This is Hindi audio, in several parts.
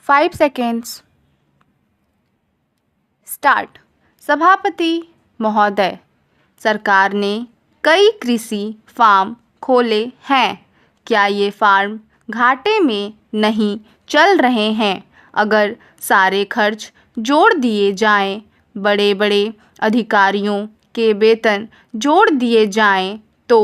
5 seconds. स्टार्ट। सभापति महोदय, सरकार ने कई कृषि फार्म खोले हैं। क्या ये फार्म घाटे में नहीं चल रहे हैं? अगर सारे खर्च जोड़ दिए जाएं, बड़े बड़े अधिकारियों के वेतन जोड़ दिए जाएं, तो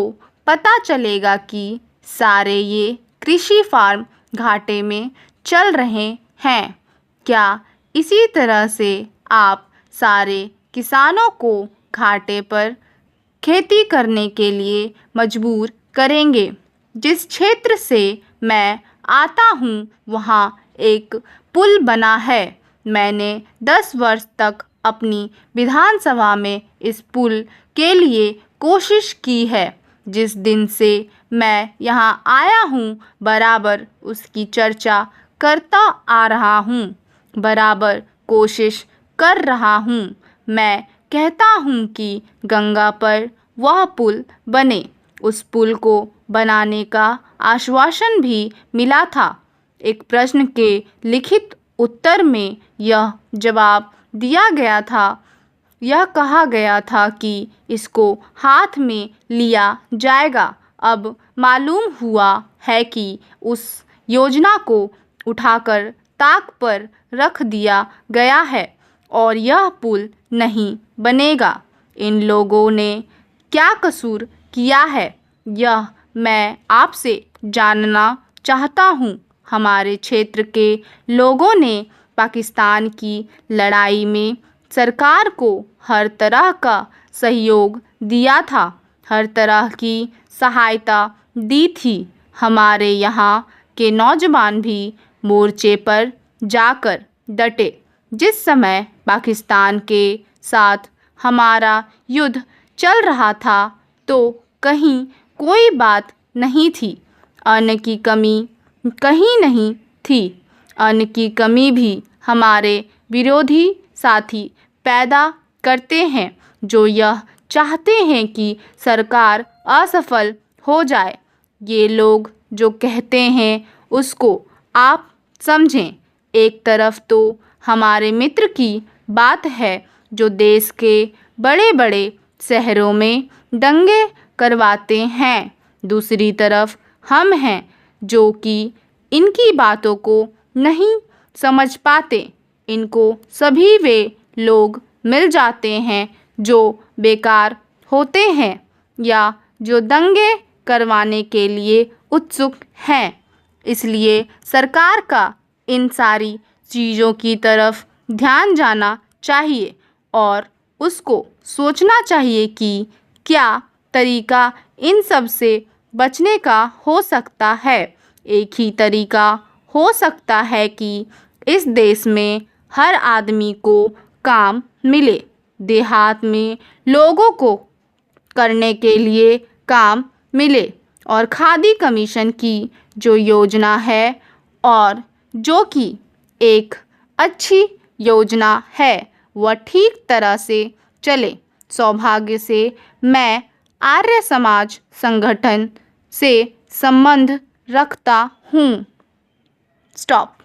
पता चलेगा कि सारे ये कृषि फार्म घाटे में चल रहे हैं। क्या इसी तरह से आप सारे किसानों को घाटे पर खेती करने के लिए मजबूर करेंगे? जिस क्षेत्र से मैं आता हूँ वहाँ एक पुल बना है। मैंने 10 वर्ष तक अपनी विधानसभा में इस पुल के लिए कोशिश की है। जिस दिन से मैं यहाँ आया हूँ बराबर उसकी चर्चा करता आ रहा हूँ, बराबर कोशिश कर रहा हूँ। मैं कहता हूँ कि गंगा पर वह पुल बने। उस पुल को बनाने का आश्वासन भी मिला था। एक प्रश्न के लिखित उत्तर में यह जवाब दिया गया था, यह कहा गया था कि इसको हाथ में लिया जाएगा। अब मालूम हुआ है कि उस योजना को उठाकर ताक पर रख दिया गया है और यह पुल नहीं बनेगा। इन लोगों ने क्या कसूर किया है, यह मैं आपसे जानना चाहता हूँ। हमारे क्षेत्र के लोगों ने पाकिस्तान की लड़ाई में सरकार को हर तरह का सहयोग दिया था, हर तरह की सहायता दी थी। हमारे यहाँ के नौजवान भी मोर्चे पर जाकर डटे। जिस समय पाकिस्तान के साथ हमारा युद्ध चल रहा था तो कहीं कोई बात नहीं थी, अन्न की कमी कहीं नहीं थी। अन्न की कमी भी हमारे विरोधी साथी पैदा करते हैं, जो यह चाहते हैं कि सरकार असफल हो जाए। ये लोग जो कहते हैं उसको आप समझें। एक तरफ तो हमारे मित्र की बात है जो देश के बड़े बड़े शहरों में दंगे करवाते हैं, दूसरी तरफ हम हैं जो कि इनकी बातों को नहीं समझ पाते। इनको सभी वे लोग मिल जाते हैं जो बेकार होते हैं या जो दंगे करवाने के लिए उत्सुक हैं। इसलिए सरकार का इन सारी चीज़ों की तरफ ध्यान जाना चाहिए और उसको सोचना चाहिए कि क्या तरीका इन सब से बचने का हो सकता है। एक ही तरीका हो सकता है कि इस देश में हर आदमी को काम मिले, देहात में लोगों को करने के लिए काम मिले और खादी कमीशन की जो योजना है और जो कि एक अच्छी योजना है वह ठीक तरह से चले। सौभाग्य से मैं आर्य समाज संगठन से संबंध रखता हूँ। स्टॉप।